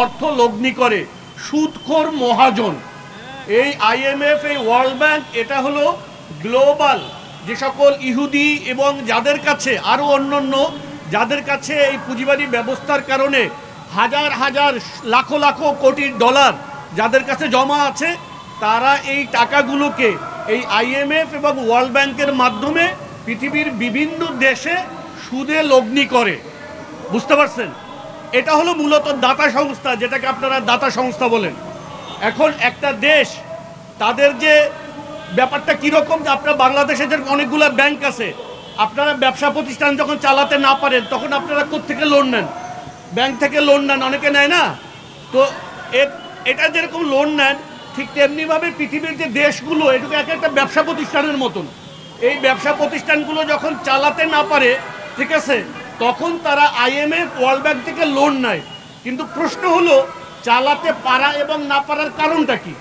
অর্থ লগ্নি করে সুদখোর মহাজন। এই আইএমএফ, এই ওয়ার্ল্ড ব্যাংক, এটা হলো গ্লোবাল যে সকল ইহুদি এবং যাদের কাছে আরও অন্যান্য যাদের কাছে এই পুঁজিবাদী ব্যবস্থার কারণে হাজার হাজার লাখো লাখো কোটি ডলার যাদের কাছে জমা আছে, তারা এই টাকাগুলোকে এই আইএমএফ এবং ওয়ার্ল্ড ব্যাংকের মাধ্যমে পৃথিবীর বিভিন্ন দেশে সুদে লগ্নি করে। বুঝতে পারছেন? এটা হলো মূলত দাতা সংস্থা, যেটাকে আপনারা দাতা সংস্থা বলেন। এখন একটা দেশ তাদের যে ব্যাপারটা কীরকম, যে আপনার বাংলাদেশে যে অনেকগুলো ব্যাংক আছে, আপনারা ব্যবসা প্রতিষ্ঠান যখন চালাতে না পারেন তখন আপনারা কোত্থেকে লোন নেন? ব্যাংক থেকে লোন নেন, অনেকে নেয় না? তো এটা যেরকম লোন নেন, ঠিক তেমনিভাবে পৃথিবীর যে দেশগুলো এটুকু এক একটা ব্যবসা প্রতিষ্ঠানের মতন। এই ব্যবসা প্রতিষ্ঠানগুলো যখন চালাতে না পারে, ঠিক আছে, তখন তারা আইএমএফ, ওয়ার্ল্ড ব্যাংক থেকে লোন নেয়। কিন্তু প্রশ্ন হলো, চালাতে পারা এবং না পারার কারণটা কি?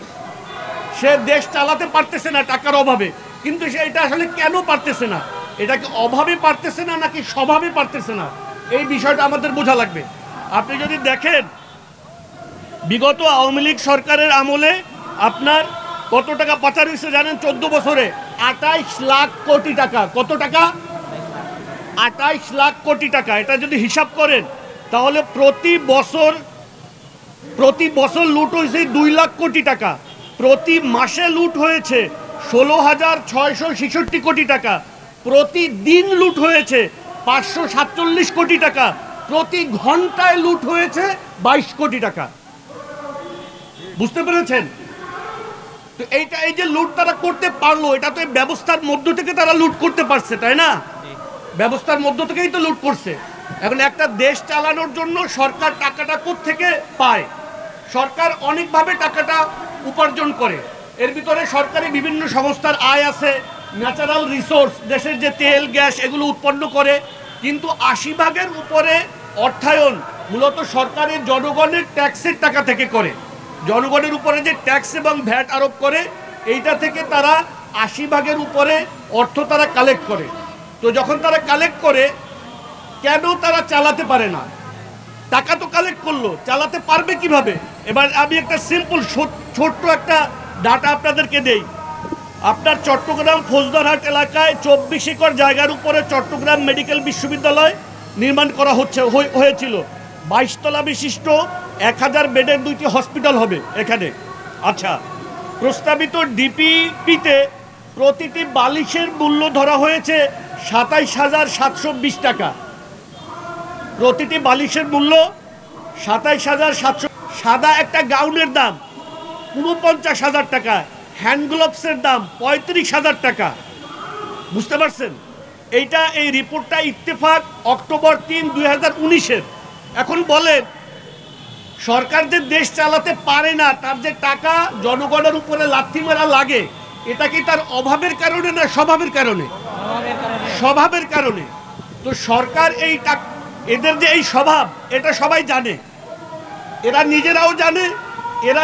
সে দেশ চালাতে পারতেছে না টাকার অভাবে, কিন্তু সে এটা আসলে কেন পারতেছে না? এটা কি অভাবে পারতেছে না নাকি স্বভাবে পারতেছে না? এই বিষয়টা আমাদের বোঝা লাগবে। আপনি যদি দেখেন, বিগত আওয়ামী লীগ সরকারের আমলে আপনার কত টাকা পাচার হয়েছে জানেন? 14 বছরে 28 লাখ কোটি টাকা। কত টাকা? 28 লাখ কোটি টাকা। এটা যদি হিসাব করেন তাহলে প্রতি বছর লুট হয়েছে 2 লাখ কোটি টাকা। প্রতি মাসে লুট হয়েছে 16,666 কোটি টাকা। প্রতিদিন লুট হয়েছে 547 কোটি টাকা। প্রতি ঘন্টায় লুট হয়েছে 22 কোটি টাকা। বুঝতে পেরেছেন? তো এই যে লুট তারা করতে পারলো, এটা তো ব্যবস্থার মধ্য থেকে তারা লুট করতে পারছে, তাই না? ব্যবস্থার মধ্য থেকেই তো লুট করছে। এখন একটা দেশ চালানোর জন্য সরকার টাকাটা কোত্থেকে পায়? সরকার অনেকভাবে টাকাটা উপার্জন করে। এর ভিতরে সরকারি বিভিন্ন সংস্থার আয় আছে, ন্যাচারাল রিসোর্স, দেশের যে তেল গ্যাস এগুলো উৎপন্ন করে। কিন্তু 80 ভাগের উপরে অর্থায়ন মূলত সরকারের জনগণের ট্যাক্সের টাকা থেকে করে। জনগণের উপরে যে ট্যাক্স এবং ভ্যাট আরোপ করে, এইটা থেকে তারা 80 ভাগের উপরে অর্থ তারা কালেক্ট করে। তো যখন তারা কালেক্ট করে, কেন তারা চালাতে পারে না? টাকা তো কালেক্ট করলো, চালাতে পারবে কিভাবে? এবার আমি একটা সিম্পল ছোট্ট একটা ডাটা আপনাদেরকে দেই। আপনার চট্টগ্রাম ফৌজদারহাট এলাকায় 24 একর জায়গার উপরে চট্টগ্রাম মেডিকেল বিশ্ববিদ্যালয় নির্মাণ করা হয়েছিল। 22 তলা বিশিষ্ট 1000 বেডের 2টি হসপিটাল হবে এখানে। আচ্ছা, প্রস্তাবিত ডিপিপিতে প্রতিটি বালিশের মূল্য ধরা হয়েছে 27,720 টাকা। প্রতিটি বালিশের মূল্য 27,700। সাদা একটা গাউনের দাম 49,000 টাকা। হ্যান্ড গ্লোভসের দাম 35,000 টাকা। বুঝতে পারছেন? এই রিপোর্টটা ইত্তেফাক অক্টোবর 3, 2019-এর। এখন বলেন, সরকার যে দেশ চালাতে পারে না, তার যে টাকা জনগণের উপরে লাথি মারা লাগে, এটা কি তার অভাবের কারণে না স্বভাবের কারণে? স্বভাবের কারণে। তো সরকার এদের যে এই স্বভাব, এটা সবাই জানে, এরা নিজেরাও জানে, এরা